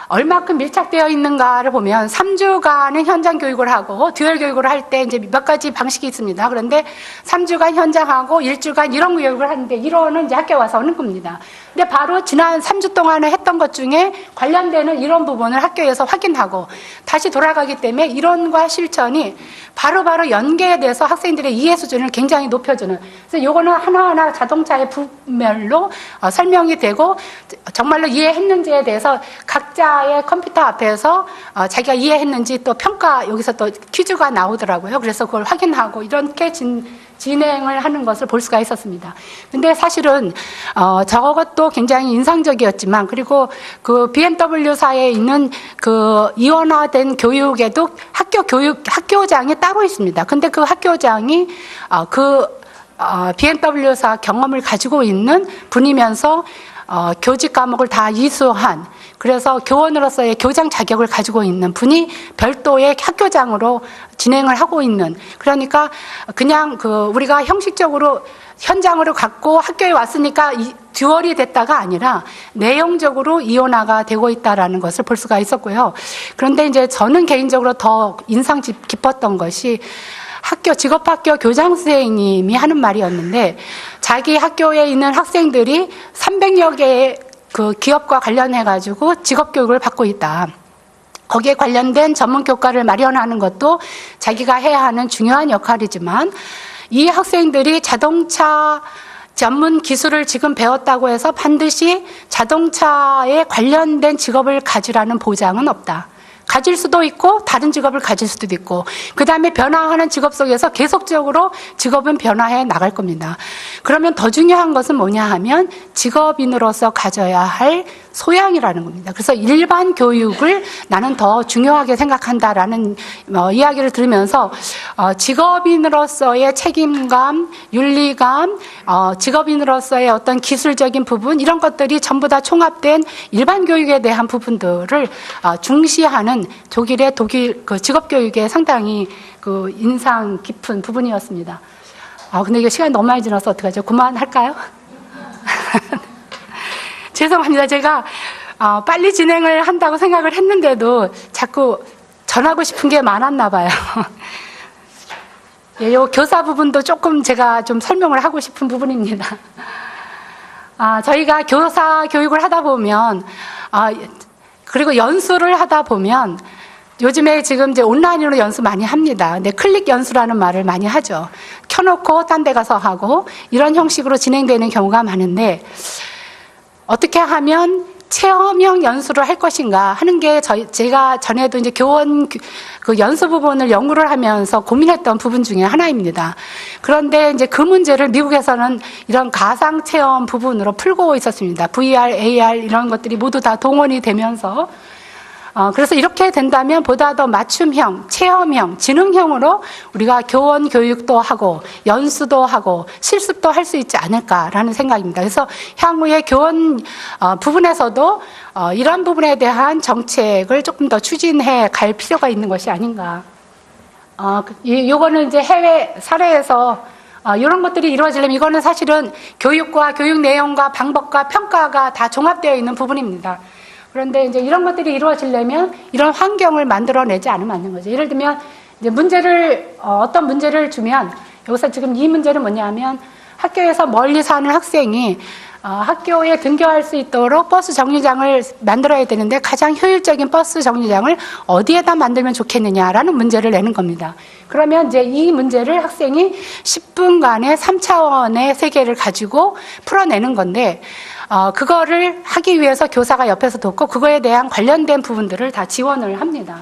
얼마큼 밀착되어 있는가를 보면 3주간은 현장 교육을 하고 듀얼 교육을 할 때 이제 몇 가지 방식이 있습니다. 그런데 3주간 현장하고 1주간 이론 교육을 하는데 이론은 이제 학교에 와서 하는 겁니다. 근데 바로 지난 3주 동안에 했던 것 중에 관련되는 이론 부분을 학교에서 확인하고 다시 돌아가기 때문에 이론과 실천이 바로바로 연계돼서 학생들의 이해 수준을 굉장히 높여주는, 그래서 요거는 하나하나 자동차의 부분별로 설명이 되고 정말로 이해했는지에 대해서 각자의 컴퓨터 앞에서 자기가 이해했는지 또 평가, 여기서 또 퀴즈가 나오더라고요. 그래서 그걸 확인하고 이렇게 진행을 하는 것을 볼 수가 있었습니다. 근데 사실은 저것도 굉장히 인상적이었지만, 그리고 그 BMW사에 있는 그 이원화된 교육에도 학교장이 따로 있습니다. 근데 그 학교장이 BMW사 경험을 가지고 있는 분이면서 교직 과목을 다 이수한, 그래서 교원으로서의 교장 자격을 가지고 있는 분이 별도의 학교장으로 진행을 하고 있는, 그러니까 그냥 우리가 형식적으로 현장으로 갖고 학교에 왔으니까 듀얼이 됐다가 아니라 내용적으로 이원화가 되고 있다라는 것을 볼 수가 있었고요. 그런데 이제 저는 개인적으로 더 인상 깊었던 것이 직업학교 교장 선생님이 하는 말이었는데, 자기 학교에 있는 학생들이 300여 개의 그 기업과 관련해가지고 직업교육을 받고 있다. 거기에 관련된 전문교과를 마련하는 것도 자기가 해야 하는 중요한 역할이지만, 이 학생들이 자동차 전문 기술을 지금 배웠다고 해서 반드시 자동차에 관련된 직업을 가지라는 보장은 없다. 가질 수도 있고 다른 직업을 가질 수도 있고, 그 다음에 변화하는 직업 속에서 계속적으로 직업은 변화해 나갈 겁니다. 그러면 더 중요한 것은 뭐냐 하면 직업인으로서 가져야 할 소양이라는 겁니다. 그래서 일반 교육을 나는 더 중요하게 생각한다라는 이야기를 들으면서 직업인으로서의 책임감, 윤리감, 직업인으로서의 어떤 기술적인 부분, 이런 것들이 전부 다 총합된 일반 교육에 대한 부분들을 중시하는 독일 그 직업교육의 상당히 그 인상 깊은 부분이었습니다. 근데 이게 시간이 너무 많이 지나서 어떡하죠? 그만할까요? 죄송합니다. 제가 빨리 진행을 한다고 생각을 했는데도 자꾸 전하고 싶은 게 많았나 봐요. 예, 요 교사 부분도 조금 제가 좀 설명을 하고 싶은 부분입니다. 저희가 교사 교육을 하다 보면, 그리고 연수를 하다 보면, 요즘에 지금 이제 온라인으로 연수 많이 합니다. 근데 클릭 연수라는 말을 많이 하죠. 켜놓고 딴 데 가서 하고, 이런 형식으로 진행되는 경우가 많은데, 어떻게 하면 체험형 연수를 할 것인가 하는 게 제가 전에도 이제 교원 그 연수 부분을 연구를 하면서 고민했던 부분 중에 하나입니다. 그런데 이제 그 문제를 미국에서는 이런 가상 체험 부분으로 풀고 있었습니다. VR, AR 이런 것들이 모두 다 동원이 되면서, 그래서 이렇게 된다면 보다 더 맞춤형, 체험형, 지능형으로 우리가 교원 교육도 하고 연수도 하고 실습도 할 수 있지 않을까라는 생각입니다. 그래서 향후에 교원 부분에서도 이런 부분에 대한 정책을 조금 더 추진해 갈 필요가 있는 것이 아닌가. 요거는 이제 해외 사례에서 이런 것들이 이루어지려면, 이거는 사실은 교육과 교육 내용과 방법과 평가가 다 종합되어 있는 부분입니다. 그런데 이제 이런 것들이 이루어지려면 이런 환경을 만들어내지 않으면 안 되는 거죠. 예를 들면 이제 어떤 문제를 주면, 여기서 지금 이 문제는 뭐냐면, 학교에서 멀리 사는 학생이 학교에 등교할 수 있도록 버스 정류장을 만들어야 되는데 가장 효율적인 버스 정류장을 어디에다 만들면 좋겠느냐라는 문제를 내는 겁니다. 그러면 이제 이 문제를 학생이 10분간의 3차원의 세계를 가지고 풀어내는 건데, 그거를 하기 위해서 교사가 옆에서 돕고 그거에 대한 관련된 부분들을 다 지원을 합니다.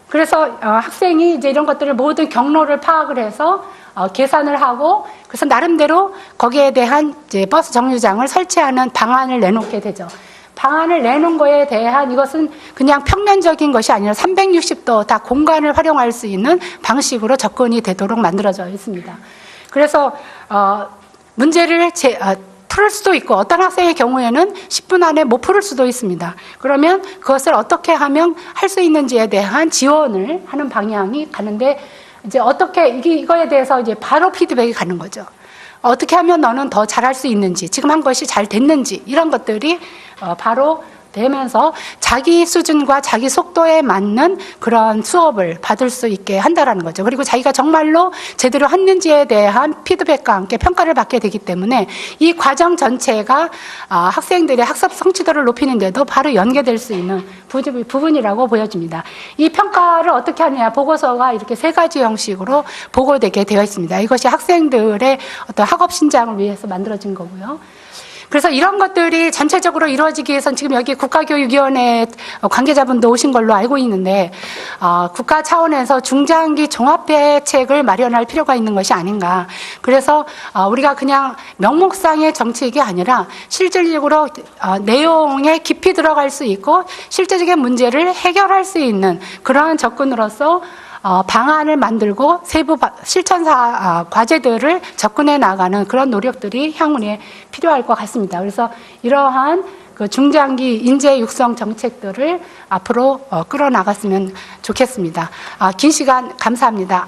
그래서 학생이 이제 이런 것들을 모든 경로를 파악을 해서 계산을 하고, 그래서 나름대로 거기에 대한 이제 버스 정류장을 설치하는 방안을 내놓게 되죠. 방안을 내놓은 거에 대한, 이것은 그냥 평면적인 것이 아니라 360도 다 공간을 활용할 수 있는 방식으로 접근이 되도록 만들어져 있습니다. 그래서 문제를 풀을 수도 있고, 어떤 학생의 경우에는 10분 안에 못 풀을 수도 있습니다. 그러면 그것을 어떻게 하면 할 수 있는지에 대한 지원을 하는 방향이 가는데, 이제 어떻게 이거에 대해서 이제 바로 피드백이 가는 거죠. 어떻게 하면 너는 더 잘할 수 있는지, 지금 한 것이 잘 됐는지, 이런 것들이 바로 되면서 자기 수준과 자기 속도에 맞는 그런 수업을 받을 수 있게 한다라는 거죠. 그리고 자기가 정말로 제대로 했는지에 대한 피드백과 함께 평가를 받게 되기 때문에 이 과정 전체가 학생들의 학습 성취도를 높이는 데도 바로 연계될 수 있는 부분이라고 보여집니다. 이 평가를 어떻게 하느냐, 보고서가 이렇게 3가지 형식으로 보고되게 되어 있습니다. 이것이 학생들의 어떤 학업 신장을 위해서 만들어진 거고요. 그래서 이런 것들이 전체적으로 이루어지기 위해서는 지금 여기 국가교육위원회 관계자분도 오신 걸로 알고 있는데 국가 차원에서 중장기 종합대책을 마련할 필요가 있는 것이 아닌가. 그래서 우리가 그냥 명목상의 정책이 아니라 실질적으로 내용에 깊이 들어갈 수 있고 실제적인 문제를 해결할 수 있는 그러한 접근으로서 방안을 만들고 세부 실천사 과제들을 접근해 나가는 그런 노력들이 향후에 필요할 것 같습니다. 그래서 이러한 그 중장기 인재 육성 정책들을 앞으로 끌어나갔으면 좋겠습니다. 긴 시간 감사합니다.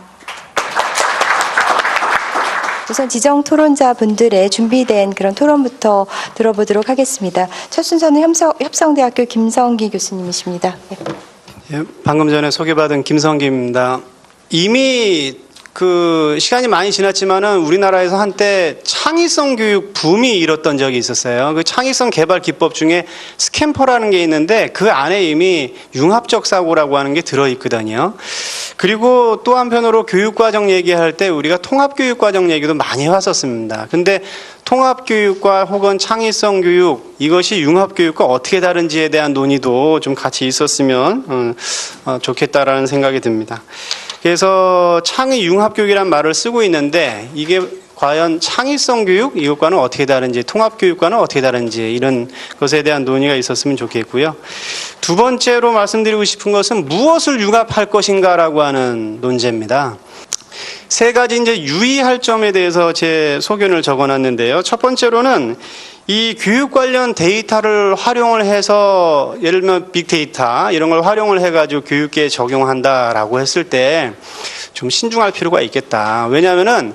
우선 지정 토론자 분들의 준비된 그런 토론부터 들어보도록 하겠습니다. 첫 순서는 협성대학교 김성기 교수님이십니다. 네. 예, 방금 전에 소개받은 김성기입니다. 이미 그 시간이 많이 지났지만은 우리나라에서 한때 창의성 교육 붐이 일었던 적이 있었어요. 그 창의성 개발 기법 중에 스캠퍼라는 게 있는데 그 안에 이미 융합적 사고라고 하는 게 들어있거든요. 그리고 또 한편으로 교육과정 얘기할 때 우리가 통합교육과정 얘기도 많이 왔었습니다. 근데 통합교육과 혹은 창의성 교육, 이것이 융합교육과 어떻게 다른지에 대한 논의도 좀 같이 있었으면 좋겠다라는 생각이 듭니다. 그래서 창의융합교육이라는 말을 쓰고 있는데 이게 과연 창의성 교육, 이것과는 어떻게 다른지, 통합교육과는 어떻게 다른지 이런 것에 대한 논의가 있었으면 좋겠고요. 두 번째로 말씀드리고 싶은 것은 무엇을 융합할 것인가라고 하는 논제입니다. 3가지 이제 유의할 점에 대해서 제 소견을 적어놨는데요. 첫 번째로는 이 교육 관련 데이터를 활용을 해서 예를 들면 빅데이터 이런 걸 활용을 해가지고 교육계에 적용한다라고 했을 때 좀 신중할 필요가 있겠다. 왜냐하면은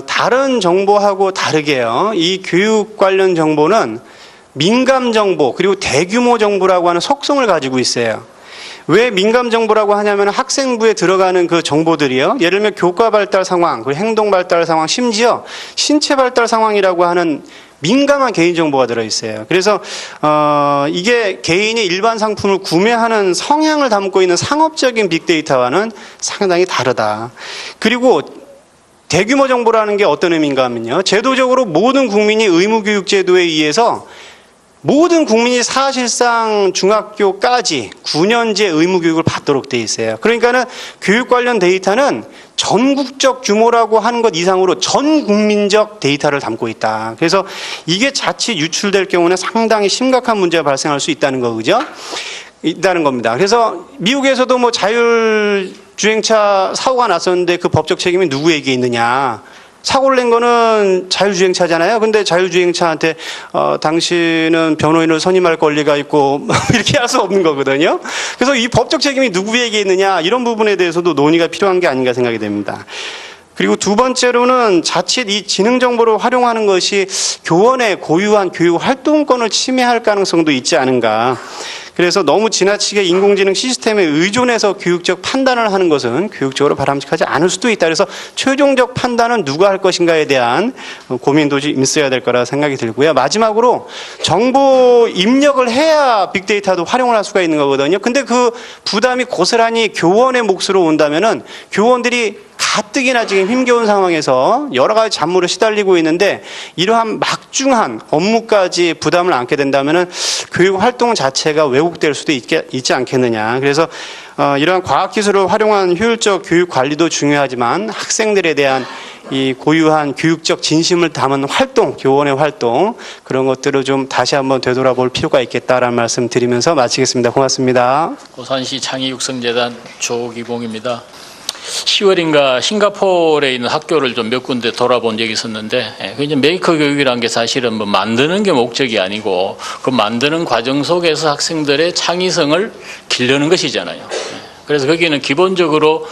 다른 정보하고 다르게요. 이 교육 관련 정보는 민감 정보 그리고 대규모 정보라고 하는 속성을 가지고 있어요. 왜 민감 정보라고 하냐면 학생부에 들어가는 그 정보들이요. 예를 들면 교과 발달 상황, 그리고 행동 발달 상황, 심지어 신체 발달 상황이라고 하는 민감한 개인 정보가 들어있어요. 그래서 이게 개인이 일반 상품을 구매하는 성향을 담고 있는 상업적인 빅데이터와는 상당히 다르다. 그리고 대규모 정보라는 게 어떤 의미인가 하면요. 제도적으로 모든 국민이 의무교육제도에 의해서 모든 국민이 사실상 중학교까지 9년제 의무교육을 받도록 돼 있어요. 그러니까는 교육 관련 데이터는 전국적 규모라고 하는 것 이상으로 전 국민적 데이터를 담고 있다. 그래서 이게 자칫 유출될 경우는 상당히 심각한 문제가 발생할 수 있다는 거죠. 있다는 겁니다. 그래서 미국에서도 뭐 자율주행차 사고가 났었는데 그 법적 책임이 누구에게 있느냐. 사고를 낸 거는 자율주행차잖아요. 근데 자율주행차한테 당신은 변호인을 선임할 권리가 있고 이렇게 할 수 없는 거거든요. 그래서 이 법적 책임이 누구에게 있느냐 이런 부분에 대해서도 논의가 필요한 게 아닌가 생각이 됩니다. 그리고 두 번째로는 자칫 이 지능 정보를 활용하는 것이 교원의 고유한 교육 활동권을 침해할 가능성도 있지 않은가. 그래서 너무 지나치게 인공지능 시스템에 의존해서 교육적 판단을 하는 것은 교육적으로 바람직하지 않을 수도 있다. 그래서 최종적 판단은 누가 할 것인가에 대한 고민도 좀 있어야 될 거라 생각이 들고요. 마지막으로 정보 입력을 해야 빅데이터도 활용을 할 수가 있는 거거든요. 근데 그 부담이 고스란히 교원의 몫으로 온다면은 교원들이 가뜩이나 지금 힘겨운 상황에서 여러 가지 잡무를 시달리고 있는데 이러한 막중한 업무까지 부담을 안게 된다면은 교육 활동 자체가 왜곡될 수도 있지 않겠느냐. 그래서 이러한 과학기술을 활용한 효율적 교육 관리도 중요하지만 학생들에 대한 이 고유한 교육적 진심을 담은 활동, 교원의 활동 그런 것들을 좀 다시 한번 되돌아볼 필요가 있겠다라는 말씀 드리면서 마치겠습니다. 고맙습니다. 고산시 창의육성재단 조기봉입니다. 10월인가 싱가포르에 있는 학교를 좀 몇 군데 돌아본 적이 있었는데, 이제 메이커 교육이라는 게 사실은 뭐 만드는 게 목적이 아니고 그 만드는 과정 속에서 학생들의 창의성을 기르는 것이잖아요. 그래서 거기는 기본적으로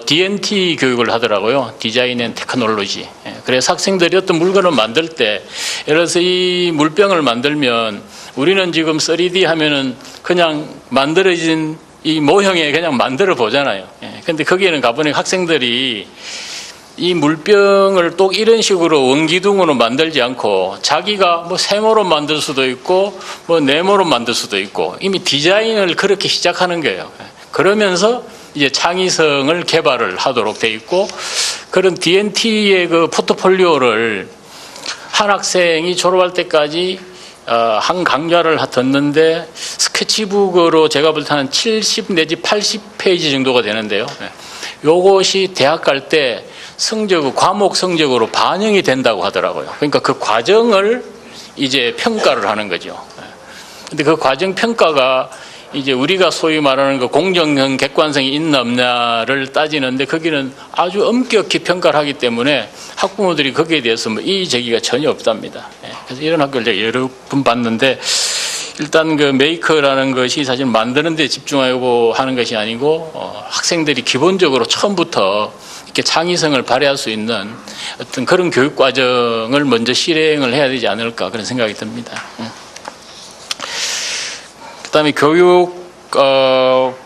D&T 교육을 하더라고요. 디자인 앤 테크놀로지. 그래서 학생들이 어떤 물건을 만들 때, 예를 들어서 이 물병을 만들면 우리는 지금 3D 하면은 그냥 만들어진 이 모형에 그냥 만들어 보잖아요. 근데 거기에는 가보니 학생들이 이 물병을 또 이런 식으로 원기둥으로 만들지 않고 자기가 뭐 세모로 만들 수도 있고 뭐 네모로 만들 수도 있고 이미 디자인을 그렇게 시작하는 거예요. 그러면서 이제 창의성을 개발을 하도록 돼 있고 그런 D&T의 그 포트폴리오를 한 학생이 졸업할 때까지 한 강좌를 듣는데 스케치북으로 제가 볼 때는 70 내지 80페이지 정도가 되는데요. 요것이 대학 갈 때 성적, 과목 성적으로 반영이 된다고 하더라고요. 그러니까 그 과정을 이제 평가를 하는 거죠. 근데 그 과정 평가가 이제 우리가 소위 말하는 그 공정성, 객관성이 있나 없냐를 따지는데 거기는 아주 엄격히 평가를 하기 때문에 학부모들이 거기에 대해서 뭐 이의제기가 전혀 없답니다. 그래서 이런 학교를 제가 여러 번 봤는데 일단 그 메이커라는 것이 사실 만드는 데 집중하고 하는 것이 아니고 학생들이 기본적으로 처음부터 이렇게 창의성을 발휘할 수 있는 어떤 그런 교육 과정을 먼저 실행을 해야 되지 않을까 그런 생각이 듭니다. 그다음에 교육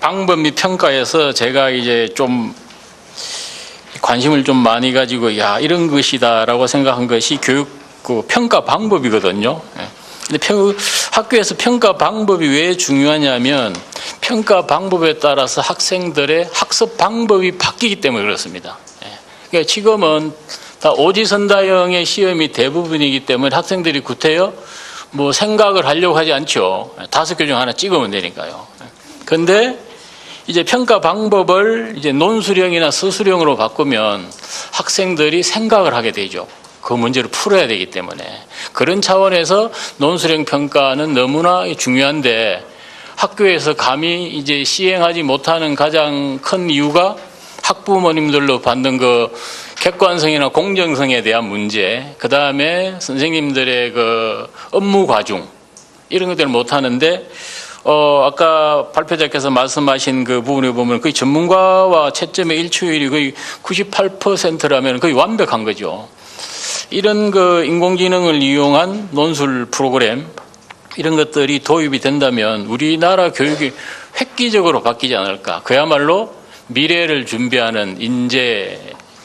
방법 및 평가에서 제가 이제 좀 관심을 좀 많이 가지고 야 이런 것이다라고 생각한 것이 교육 그 평가 방법이거든요. 근데 학교에서 평가 방법이 왜 중요하냐면 평가 방법에 따라서 학생들의 학습 방법이 바뀌기 때문에 그렇습니다. 그러니까 지금은 다 오지선다형의 시험이 대부분이기 때문에 학생들이 구태여 뭐 생각을 하려고 하지 않죠. 5개 중 하나 찍으면 되니까요. 근데 이제 평가 방법을 이제 논술형이나 서술형으로 바꾸면 학생들이 생각을 하게 되죠. 그 문제를 풀어야 되기 때문에. 그런 차원에서 논술형 평가는 너무나 중요한데 학교에서 감히 이제 시행하지 못하는 가장 큰 이유가 학부모님들로 받는 그 객관성이나 공정성에 대한 문제, 그 다음에 선생님들의 그 업무 과중, 이런 것들을 못하는데, 아까 발표자께서 말씀하신 그 부분에 보면 거의 전문가와 채점의 일치율이 거의 98%라면 거의 완벽한 거죠. 이런 그 인공지능을 이용한 논술 프로그램, 이런 것들이 도입이 된다면 우리나라 교육이 획기적으로 바뀌지 않을까. 그야말로 미래를 준비하는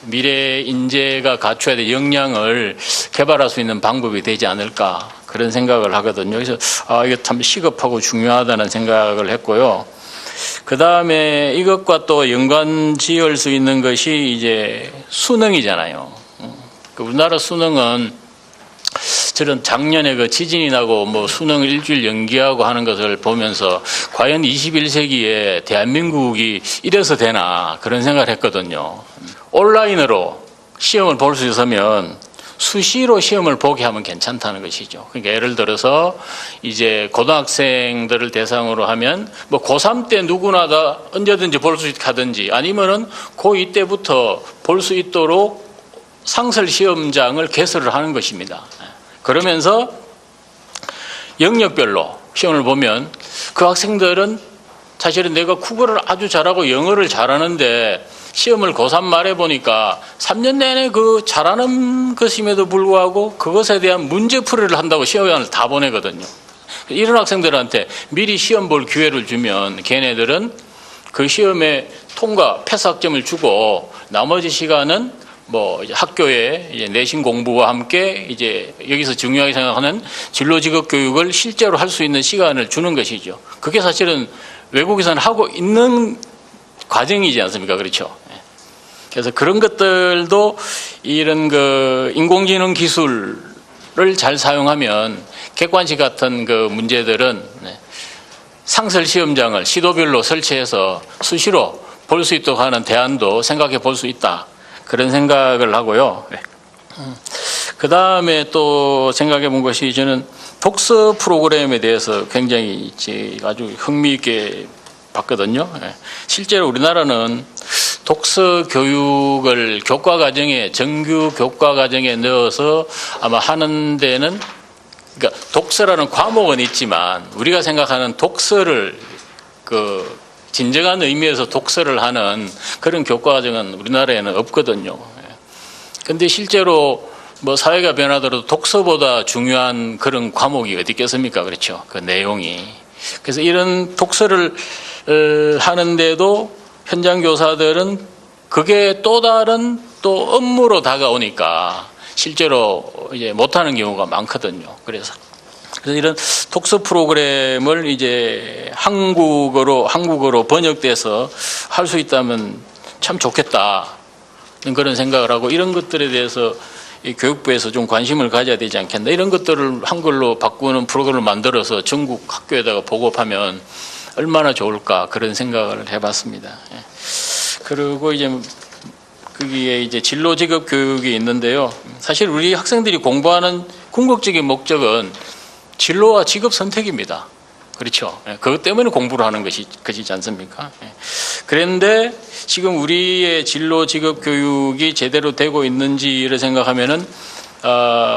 미래 인재가 갖춰야 될 역량을 개발할 수 있는 방법이 되지 않을까 그런 생각을 하거든요. 그래서 이게 참 시급하고 중요하다는 생각을 했고요. 그 다음에 이것과 또 연관 지을 수 있는 것이 이제 수능이잖아요. 우리나라 수능은 저는 작년에 그 지진이 나고 뭐 수능 일주일 연기하고 하는 것을 보면서 과연 21세기에 대한민국이 이래서 되나 그런 생각을 했거든요. 온라인으로 시험을 볼 수 있으면 수시로 시험을 보게 하면 괜찮다는 것이죠. 그러니까 예를 들어서 이제 고등학생들을 대상으로 하면 뭐 고3 때 누구나 다 언제든지 볼 수 있게 하든지 아니면은 고2 때부터 볼 수 있도록 상설 시험장을 개설을 하는 것입니다. 그러면서 영역별로 시험을 보면 그 학생들은 사실은 내가 국어를 아주 잘하고 영어를 잘하는데 시험을 고3 말에 보니까 3년 내내 그 잘하는 것임에도 불구하고 그것에 대한 문제풀이를 한다고 시험을 다 보내거든요. 이런 학생들한테 미리 시험 볼 기회를 주면 걔네들은 그 시험에 통과, 패스학점을 주고 나머지 시간은 뭐 이제 학교에 이제 내신 공부와 함께 이제 여기서 중요하게 생각하는 진로 직업 교육을 실제로 할 수 있는 시간을 주는 것이죠. 그게 사실은 외국에서는 하고 있는 과정이지 않습니까? 그렇죠. 그래서 그런 것들도 이런 그 인공지능 기술을 잘 사용하면 객관식 같은 그 문제들은 상설 시험장을 시도별로 설치해서 수시로 볼 수 있도록 하는 대안도 생각해 볼 수 있다. 그런 생각을 하고요. 그 다음에 또 생각해 본 것이 저는 독서 프로그램에 대해서 굉장히 아주 흥미있게 봤거든요. 실제로 우리나라는 독서 교육을 교과 과정에, 정규 교과 과정에 넣어서 아마 하는 데는, 그러니까 독서라는 과목은 있지만 우리가 생각하는 독서를 진정한 의미에서 독서를 하는 그런 교과 과정은 우리나라에는 없거든요. 근데 실제로 뭐 사회가 변하더라도 독서보다 중요한 그런 과목이 어디 있겠습니까? 그렇죠. 그 내용이. 그래서 이런 독서를 하는데도 현장 교사들은 그게 또 다른 또 업무로 다가오니까 실제로 이제 못하는 경우가 많거든요. 그래서 이런 독서 프로그램을 이제 한국어로 번역돼서 할 수 있다면 참 좋겠다. 그런 생각을 하고 이런 것들에 대해서 이 교육부에서 좀 관심을 가져야 되지 않겠나. 이런 것들을 한글로 바꾸는 프로그램을 만들어서 전국 학교에다가 보급하면 얼마나 좋을까 그런 생각을 해봤습니다. 그리고 이제 거기에 이제 진로 직업 교육이 있는데요. 사실 우리 학생들이 공부하는 궁극적인 목적은 진로와 직업 선택입니다. 그렇죠. 그것 때문에 공부를 하는 것이지 않습니까? 그런데 지금 우리의 진로 직업 교육이 제대로 되고 있는지를 생각하면은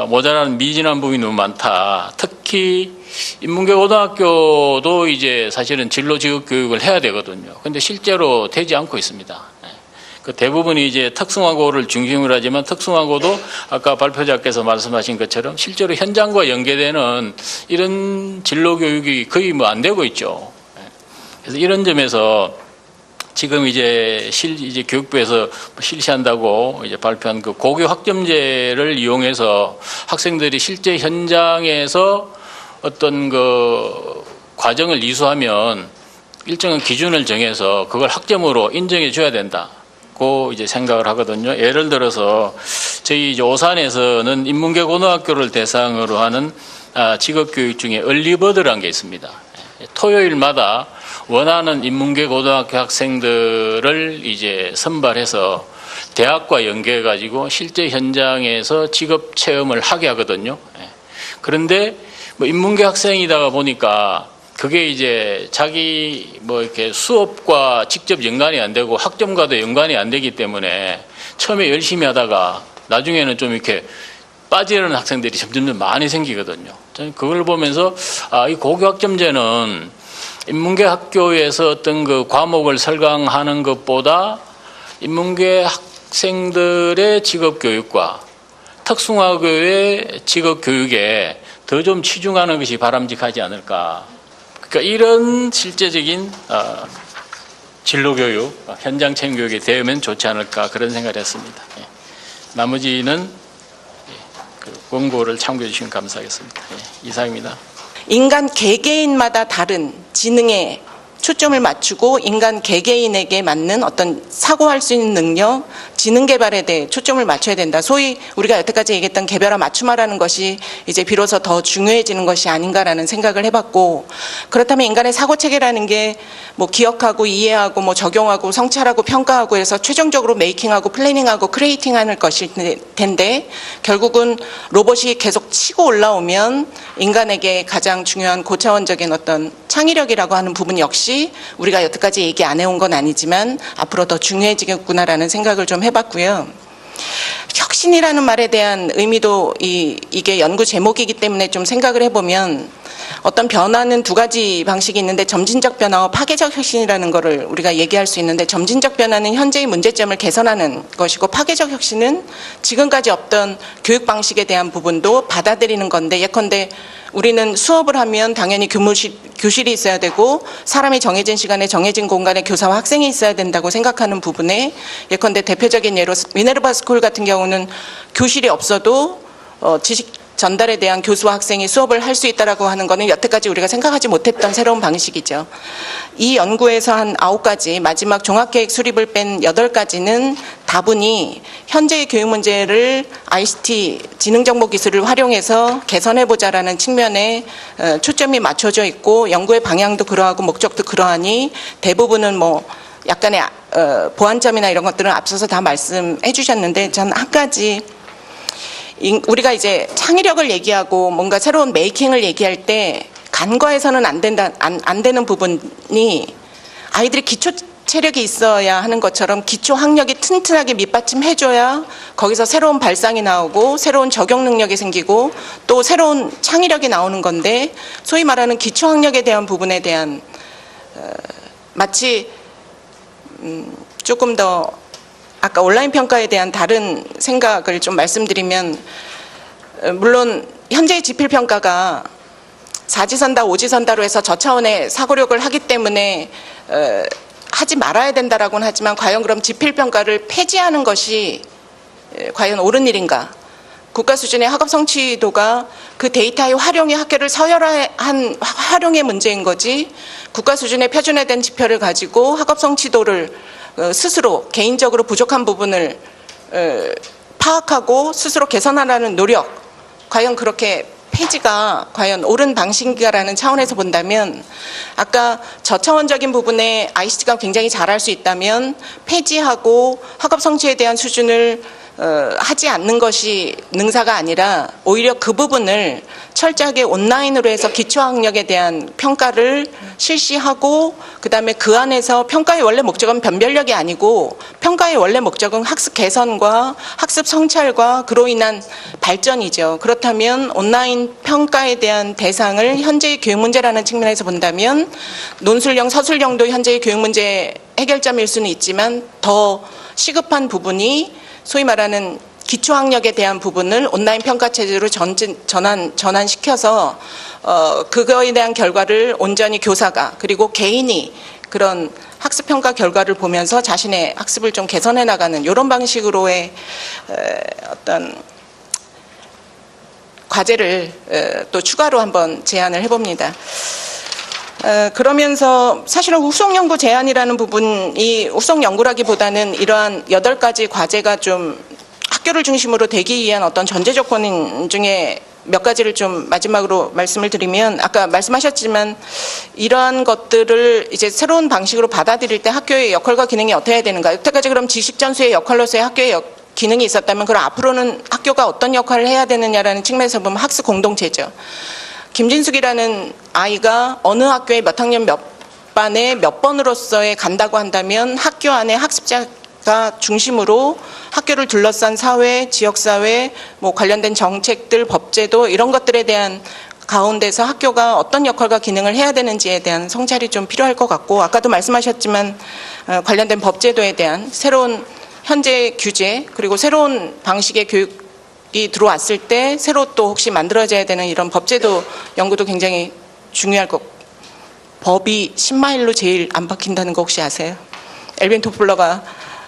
모자라는 미진한 부분이 너무 많다. 특히 인문계 고등학교도 이제 사실은 진로 직업 교육을 해야 되거든요. 근데 실제로 되지 않고 있습니다. 그 대부분이 이제 특성화고를 중심으로 하지만 특성화고도 아까 발표자께서 말씀하신 것처럼 실제로 현장과 연계되는 이런 진로 교육이 거의 뭐 안 되고 있죠. 그래서 이런 점에서 지금 이제 교육부에서 실시한다고 이제 발표한 그 고교 학점제를 이용해서 학생들이 실제 현장에서 어떤 그 과정을 이수하면 일정한 기준을 정해서 그걸 학점으로 인정해 줘야 된다. 고 이제 생각을 하거든요. 예를 들어서 저희 이제 오산에서는 인문계 고등학교를 대상으로 하는 직업 교육 중에 얼리버드라는 게 있습니다. 토요일마다 원하는 인문계 고등학교 학생들을 이제 선발해서 대학과 연계해 가지고 실제 현장에서 직업 체험을 하게 하거든요. 그런데 뭐 인문계 학생이다가 보니까 그게 이제 자기 뭐 이렇게 수업과 직접 연관이 안 되고 학점과도 연관이 안 되기 때문에 처음에 열심히 하다가 나중에는 좀 이렇게 빠지는 학생들이 점점 많이 생기거든요. 저는 그걸 보면서 이 고교 학점제는 인문계 학교에서 어떤 그 과목을 설강하는 것보다 인문계 학생들의 직업 교육과 특성화고의 직업 교육에 더 좀 치중하는 것이 바람직하지 않을까. 그러니까 이런 실제적인 진로 교육, 현장 체험 교육이 되면 좋지 않을까 그런 생각을 했습니다. 나머지는 그 원고를 참고해 주시면 감사하겠습니다. 이상입니다. 인간 개개인마다 다른 지능에 초점을 맞추고 인간 개개인에게 맞는 어떤 사고할 수 있는 능력, 지능 개발에 대해 초점을 맞춰야 된다. 소위 우리가 여태까지 얘기했던 개별화 맞춤화라는 것이 이제 비로소 더 중요해지는 것이 아닌가라는 생각을 해봤고, 그렇다면 인간의 사고 체계라는 게 뭐 기억하고 이해하고 뭐 적용하고 성찰하고 평가하고 해서 최종적으로 메이킹하고 플래닝하고 크리에이팅하는 것일 텐데, 결국은 로봇이 계속 치고 올라오면 인간에게 가장 중요한 고차원적인 어떤 창의력이라고 하는 부분 역시 우리가 여태까지 얘기 안 해온 건 아니지만 앞으로 더 중요해지겠구나라는 생각을 좀 해봤고요. 혁신이라는 말에 대한 의미도 이게 연구 제목이기 때문에 좀 생각을 해보면 어떤 변화는 두 가지 방식이 있는데 점진적 변화와 파괴적 혁신이라는 거를 우리가 얘기할 수 있는데, 점진적 변화는 현재의 문제점을 개선하는 것이고 파괴적 혁신은 지금까지 없던 교육 방식에 대한 부분도 받아들이는 건데, 예컨대 우리는 수업을 하면 당연히 교실이 있어야 되고 사람이 정해진 시간에 정해진 공간에 교사와 학생이 있어야 된다고 생각하는 부분에, 예컨대 대표적인 예로 미네르바 스쿨 같은 경우는 교실이 없어도 지식 전달에 대한 교수와 학생이 수업을 할 수 있다라고 하는 것은 여태까지 우리가 생각하지 못했던 새로운 방식이죠. 이 연구에서 한 9가지, 마지막 종합계획 수립을 뺀 8가지는 다분히 현재의 교육 문제를 ICT 지능정보기술을 활용해서 개선해보자라는 측면에 초점이 맞춰져 있고, 연구의 방향도 그러하고 목적도 그러하니 대부분은 뭐 약간의 보완점이나 이런 것들은 앞서서 다 말씀해 주셨는데, 저는 한 가지, 우리가 이제 창의력을 얘기하고 뭔가 새로운 메이킹을 얘기할 때 간과해서는 안 되는 부분이, 아이들이 기초 체력이 있어야 하는 것처럼 기초 학력이 튼튼하게 밑받침해줘야 거기서 새로운 발상이 나오고 새로운 적용 능력이 생기고 또 새로운 창의력이 나오는 건데, 소위 말하는 기초 학력에 대한 부분에 대한 마치 조금 더 아까 온라인 평가에 대한 다른 생각을 좀 말씀드리면, 물론 현재의 지필평가가 4지선다, 5지선다로 해서 저차원의 사고력을 하기 때문에 하지 말아야 된다라고는 하지만 과연 그럼 지필평가를 폐지하는 것이 과연 옳은 일인가? 국가 수준의 학업 성취도가 그 데이터의 활용이 학교를 서열화한 활용의 문제인 거지 국가 수준의 표준화된 지표를 가지고 학업 성취도를 스스로 개인적으로 부족한 부분을 파악하고 스스로 개선하라는 노력, 과연 그렇게 폐지가 과연 옳은 방식인가라는 차원에서 본다면 아까 저차원적인 부분에 ICT가 굉장히 잘할 수 있다면 폐지하고 학업 성취에 대한 수준을 하지 않는 것이 능사가 아니라 오히려 그 부분을 철저하게 온라인으로 해서 기초학력에 대한 평가를 실시하고 그다음에 그 안에서 평가의 원래 목적은 변별력이 아니고 평가의 원래 목적은 학습 개선과 학습 성찰과 그로 인한 발전이죠. 그렇다면 온라인 평가에 대한 대상을 현재의 교육 문제라는 측면에서 본다면 논술형, 서술형도 현재의 교육 문제 해결점일 수는 있지만 더 시급한 부분이 소위 말하는 기초학력에 대한 부분을 온라인 평가 체제로 전환시켜서 그거에 대한 결과를 온전히 교사가 그리고 개인이 그런 학습 평가 결과를 보면서 자신의 학습을 좀 개선해 나가는 이런 방식으로의 어떤 과제를 또 추가로 한번 제안을 해봅니다. 그러면서 사실은 후속 연구 제안이라는 부분이 후속 연구라기보다는 이러한 8가지 과제가 좀 학교를 중심으로 되기 위한 어떤 전제 조건 중에 몇 가지를 좀 마지막으로 말씀을 드리면 아까 말씀하셨지만 이러한 것들을 이제 새로운 방식으로 받아들일 때 학교의 역할과 기능이 어떻게 해야 되는가. 여태까지 그럼 지식 전수의 역할로서의 학교의 기능이 있었다면 그럼 앞으로는 학교가 어떤 역할을 해야 되느냐라는 측면에서 보면 학습 공동체죠. 김진숙이라는 아이가 어느 학교에 몇 학년 몇 반에 몇 번으로서의 간다고 한다면 학교 안에 학습자가 중심으로 학교를 둘러싼 사회, 지역사회, 뭐 관련된 정책들, 법제도 이런 것들에 대한 가운데서 학교가 어떤 역할과 기능을 해야 되는지에 대한 성찰이 좀 필요할 것 같고 아까도 말씀하셨지만 관련된 법제도에 대한 새로운 현재 규제 그리고 새로운 방식의 교육이 들어왔을 때 새로 또 혹시 만들어져야 되는 이런 법제도 연구도 굉장히 중요할 것. 법이 10마일로 제일 안 바뀐다는 거 혹시 아세요? 엘빈 토플러가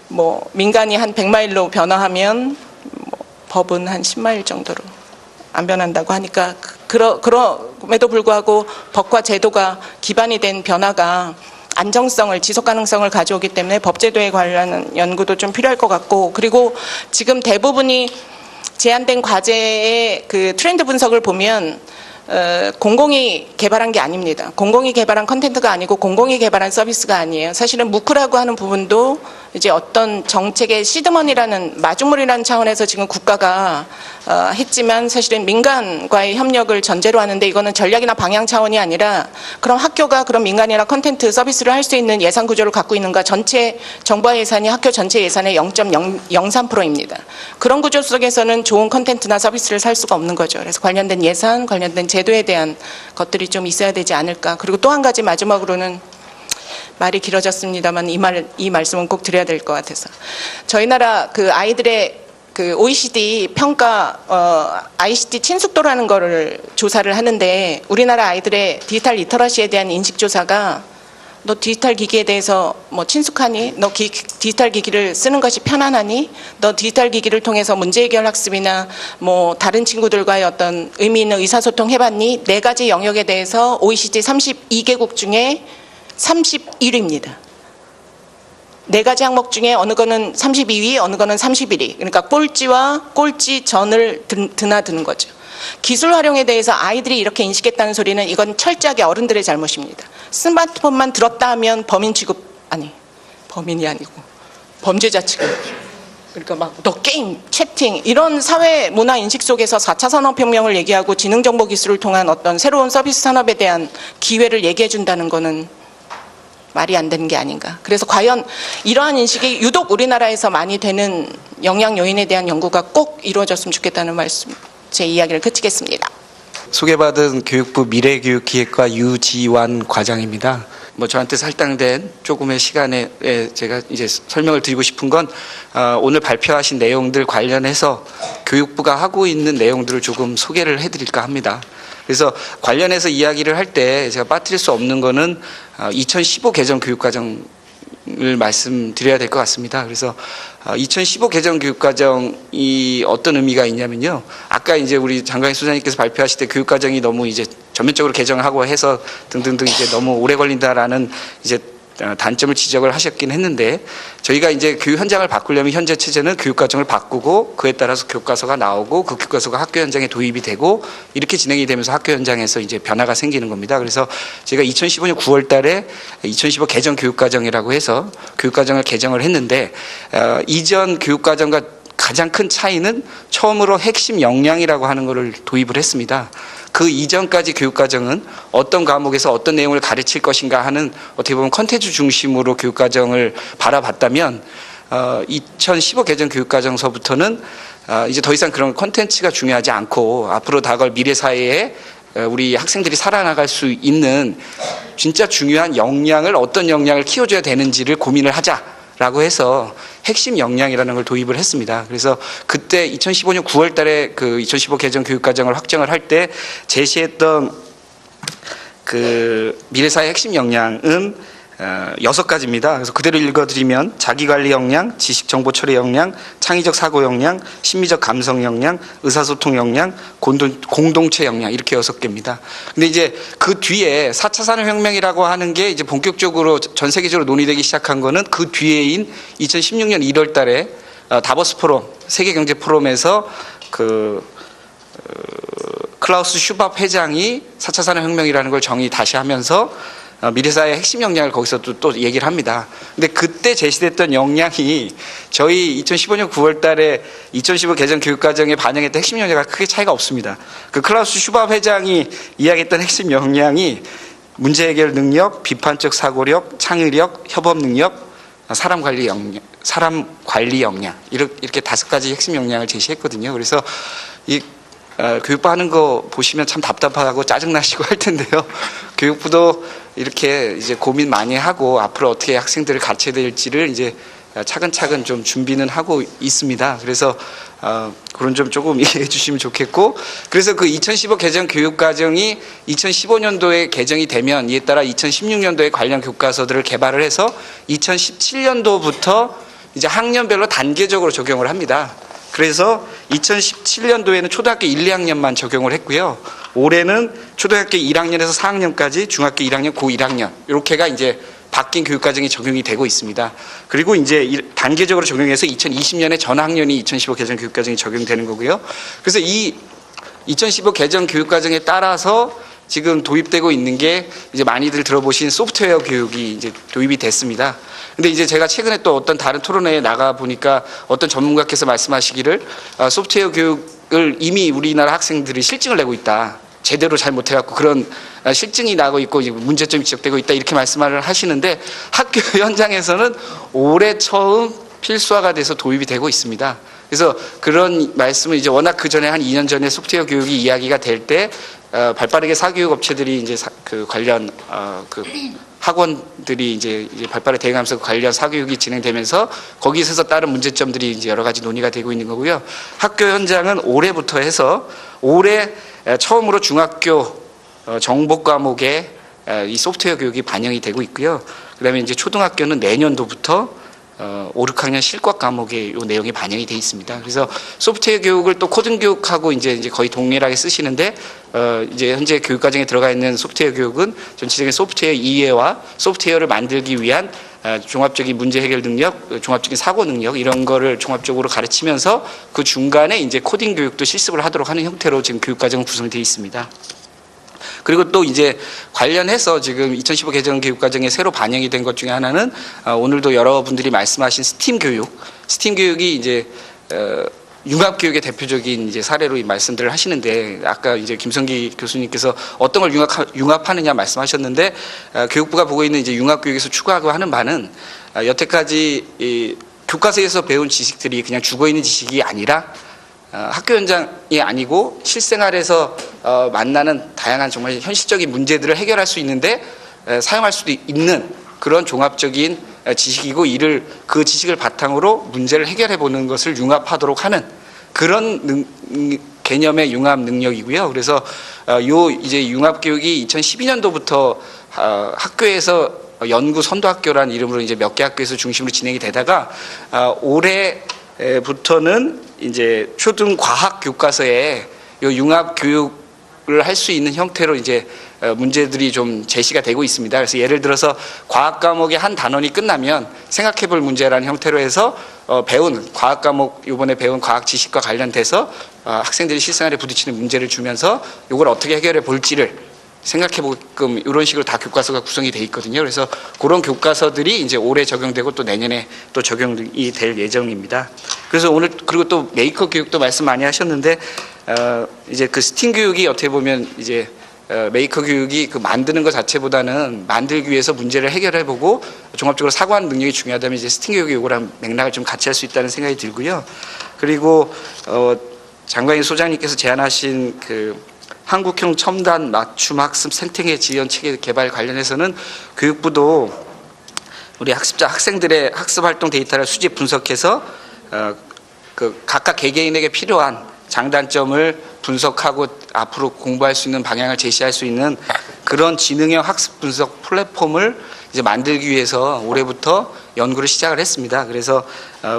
뭐 민간이 한 100마일로 변화하면 뭐 법은 한 10마일 정도로 안 변한다고 하니까 그럼에도 불구하고 법과 제도가 기반이 된 변화가 안정성을 지속 가능성을 가져오기 때문에 법제도에 관련한 연구도 좀 필요할 것 같고 그리고 지금 대부분이 제안된 과제의 그 트렌드 분석을 보면 공공이 개발한 게 아닙니다. 공공이 개발한 컨텐츠가 아니고 공공이 개발한 서비스가 아니에요. 사실은 무크라고 하는 부분도 이제 어떤 정책의 시드머니라는 마중물이라는 차원에서 지금 국가가 했지만 사실은 민간과의 협력을 전제로 하는데 이거는 전략이나 방향 차원이 아니라 그럼 학교가 그런 민간이나 컨텐츠 서비스를 할 수 있는 예산 구조를 갖고 있는가 전체 정부와 예산이 학교 전체 예산의 0.03%입니다. 그런 구조 속에서는 좋은 컨텐츠나 서비스를 살 수가 없는 거죠. 그래서 관련된 예산, 관련된 제도에 대한 것들이 좀 있어야 되지 않을까. 그리고 또 한 가지 마지막으로는 말이 길어졌습니다만 이 말씀은 꼭 드려야 될 것 같아서 저희 나라 그 아이들의 그 OECD 평가 ICT 친숙도라는 거를 조사를 하는데 우리나라 아이들의 디지털 리터러시에 대한 인식 조사가 너 디지털 기기에 대해서 뭐 친숙하니? 너 디지털 기기를 쓰는 것이 편안하니? 너 디지털 기기를 통해서 문제 해결 학습이나 뭐 다른 친구들과의 어떤 의미 있는 의사소통 해봤니? 4가지 영역에 대해서 OECD 32개국 중에 31위입니다. 4가지 항목 중에 어느 거는 32위, 어느 거는 31위. 그러니까 꼴찌와 꼴찌 전을 드나드는 거죠. 기술 활용에 대해서 아이들이 이렇게 인식했다는 소리는 이건 철저하게 어른들의 잘못입니다. 스마트폰만 들었다 하면 범인이 아니고 범죄자 취급. 그러니까 막 너 게임, 채팅 이런 사회 문화 인식 속에서 4차 산업혁명을 얘기하고 지능정보기술을 통한 어떤 새로운 서비스 산업에 대한 기회를 얘기해 준다는 거는 말이 안 되는 게 아닌가. 그래서 과연 이러한 인식이 유독 우리나라에서 많이 되는 영향 요인에 대한 연구가 꼭 이루어졌으면 좋겠다는 말씀, 제 이야기를 그치겠습니다. 소개받은 교육부 미래교육기획과 유지완 과장입니다. 저한테 할당된 조금의 시간에 제가 이제 설명을 드리고 싶은 건 오늘 발표하신 내용들 관련해서 교육부가 하고 있는 내용들을 조금 소개를 해드릴까 합니다. 그래서 관련해서 이야기를 할 때 제가 빠뜨릴 수 없는 거는 2015 개정 교육과정을 말씀드려야 될 것 같습니다. 그래서 2015 개정 교육과정이 어떤 의미가 있냐면요. 아까 이제 우리 장강희 소장님께서 발표하실 때 교육과정이 너무 이제 전면적으로 개정하고 해서 등등등 이제 너무 오래 걸린다라는 이제 단점을 지적을 하셨긴 했는데 저희가 이제 교육 현장을 바꾸려면 현재 체제는 교육과정을 바꾸고 그에 따라서 교과서가 나오고 그 교과서가 학교 현장에 도입이 되고 이렇게 진행이 되면서 학교 현장에서 이제 변화가 생기는 겁니다. 그래서 제가 2015년 9월 달에 2015 개정 교육과정이라고 해서 교육과정을 개정을 했는데 이전 교육과정과 가장 큰 차이는 처음으로 핵심 역량이라고 하는 것을 도입을 했습니다. 그 이전까지 교육과정은 어떤 과목에서 어떤 내용을 가르칠 것인가 하는 어떻게 보면 컨텐츠 중심으로 교육과정을 바라봤다면 2015 개정 교육과정서부터는 이제 더 이상 그런 컨텐츠가 중요하지 않고 앞으로 다가올 미래 사회에 우리 학생들이 살아나갈 수 있는 진짜 중요한 역량을 어떤 역량을 키워줘야 되는지를 고민을 하자라고 해서 핵심 역량이라는 걸 도입을 했습니다. 그래서 그때 2015년 9월 달에 그 2015 개정 교육과정을 확정을 할 때 제시했던 그 미래사회 핵심 역량은 6가지입니다. 그래서 그대로 읽어드리면 자기관리 역량, 지식정보 처리 역량, 창의적 사고 역량, 심리적 감성 역량, 의사소통 역량, 공동체 역량 이렇게 6개입니다. 근데 이제 그 뒤에 4차 산업혁명이라고 하는 게 이제 본격적으로 전 세계적으로 논의되기 시작한 거는 그 뒤에인 2016년 1월 달에 다보스 포럼, 세계경제 포럼에서 클라우스 슈밥 회장이 4차 산업혁명이라는 걸 정의 다시 하면서 미래사회의 핵심 역량을 거기서 또 얘기를 합니다. 근데 그때 제시됐던 역량이 저희 2015년 9월 달에 2015 개정 교육과정에 반영했던 핵심 역량과 크게 차이가 없습니다. 그 클라우스 슈밥 회장이 이야기했던 핵심 역량이 문제 해결 능력, 비판적 사고력, 창의력, 협업 능력, 사람 관리 역량 이렇게 5가지 핵심 역량을 제시했거든요. 그래서 이 교육부 하는 거 보시면 참 답답하고 짜증나시고 할 텐데요. 교육부도 이렇게 이제 고민 많이 하고 앞으로 어떻게 학생들을 가르쳐야 될지를 이제 차근차근 좀 준비는 하고 있습니다. 그래서 그런 점 조금 이해해 주시면 좋겠고, 그래서 그 2015 개정 교육과정이 2015년도에 개정이 되면 이에 따라 2016년도에 관련 교과서들을 개발을 해서 2017년도부터 이제 학년별로 단계적으로 적용을 합니다. 그래서 2017년도에는 초등학교 1, 2학년만 적용을 했고요. 올해는 초등학교 1학년에서 4학년까지 중학교 1학년, 고 1학년 이렇게가 이제 바뀐 교육과정이 적용이 되고 있습니다. 그리고 이제 단계적으로 적용해서 2020년에 전 학년이 2015 개정 교육과정이 적용되는 거고요. 그래서 이 2015 개정 교육과정에 따라서 지금 도입되고 있는 게 이제 많이들 들어보신 소프트웨어 교육이 이제 도입이 됐습니다. 근데 이제 제가 최근에 또 어떤 다른 토론회에 나가 보니까 어떤 전문가께서 말씀하시기를 소프트웨어 교육을 이미 우리나라 학생들이 실증을 내고 있다. 제대로 잘 못해갖고 그런 실증이 나고 있고 문제점이 지적되고 있다. 이렇게 말씀을 하시는데 학교 현장에서는 올해 처음 필수화가 돼서 도입이 되고 있습니다. 그래서 그런 말씀을 이제 워낙 그 전에 한 2년 전에 소프트웨어 교육이 이야기가 될 때 발빠르게 사교육 업체들이 이제 그 관련 그 학원들이 이제 발빠르게 대응하면서 관련 사교육이 진행되면서 거기서 따른 문제점들이 이제 여러 가지 논의가 되고 있는 거고요. 학교 현장은 올해부터 해서 올해 처음으로 중학교 정보 과목에 이 소프트웨어 교육이 반영이 되고 있고요. 그다음에 이제 초등학교는 내년도부터 5, 6학년 실과 과목에 이 내용이 반영이 되어 있습니다. 그래서 소프트웨어 교육을 또 코딩 교육하고 이제 거의 동일하게 쓰시는데 이제 현재 교육과정에 들어가 있는 소프트웨어 교육은 전체적인 소프트웨어 이해와 소프트웨어를 만들기 위한 종합적인 문제 해결 능력, 종합적인 사고 능력 이런 거를 종합적으로 가르치면서 그 중간에 이제 코딩 교육도 실습을 하도록 하는 형태로 지금 교육과정은 구성되어 있습니다. 그리고 또 이제 관련해서 지금 2015 개정 교육과정에 새로 반영이 된 것 중에 하나는 오늘도 여러분들이 말씀하신 스팀 교육이 이제 융합교육의 대표적인 이제 사례로 말씀들을 하시는데 아까 이제 김성기 교수님께서 어떤 걸 융합하느냐 말씀하셨는데 교육부가 보고 있는 이제 융합교육에서 추구하고 하는 바는 여태까지 이 교과서에서 배운 지식들이 그냥 죽어있는 지식이 아니라 학교 현장이 아니고 실생활에서 만나는 다양한 정말 현실적인 문제들을 해결할 수 있는데 사용할 수도 있는 그런 종합적인 지식이고 그 지식을 바탕으로 문제를 해결해 보는 것을 융합하도록 하는 그런 개념의 융합 능력이고요. 그래서 이제 융합 교육이 2012년도부터 학교에서 연구 선도학교라는 이름으로 이제 몇 개 학교에서 중심으로 진행이 되다가 올해부터는 이제 초등 과학 교과서에 요 융합 교육을 할 수 있는 형태로 이제 문제들이 좀 제시가 되고 있습니다. 그래서 예를 들어서 과학 과목의 한 단원이 끝나면 생각해 볼 문제라는 형태로 해서 배운 과학 과목 이번에 배운 과학 지식과 관련돼서 학생들이 실생활에 부딪히는 문제를 주면서 이걸 어떻게 해결해 볼지를 생각해 보게끔 이런 식으로 다 교과서가 구성이 돼 있거든요. 그래서 그런 교과서들이 이제 올해 적용되고 또 내년에 또 적용이 될 예정입니다. 그래서 오늘 그리고 또 메이커 교육도 말씀 많이 하셨는데 이제 그 스팀 교육이 어떻게 보면 이제 메이커 교육이 그 만드는 것 자체보다는 만들기 위해서 문제를 해결해 보고 종합적으로 사고하는 능력이 중요하다면 이제 스팀 교육이 요거랑 맥락을 좀 같이 할 수 있다는 생각이 들고요. 그리고 장관희 소장님께서 제안하신 그 한국형 첨단 맞춤 학습 생태계 지원 체계 개발 관련해서는 교육부도 우리 학생들의 학습 활동 데이터를 수집 분석해서 그 각각 개개인에게 필요한 장단점을 분석하고 앞으로 공부할 수 있는 방향을 제시할 수 있는 그런 지능형 학습 분석 플랫폼을 이제 만들기 위해서 올해부터 연구를 시작을 했습니다. 그래서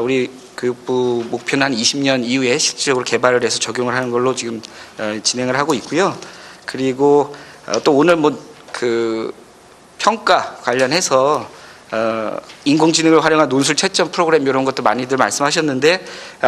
우리 교육부 목표는 한 20년 이후에 실질적으로 개발을 해서 적용을 하는 걸로 지금 진행을 하고 있고요. 그리고 또 오늘 그 평가 관련해서 인공지능을 활용한 논술 채점 프로그램 이런 것도 많이들 말씀하셨는데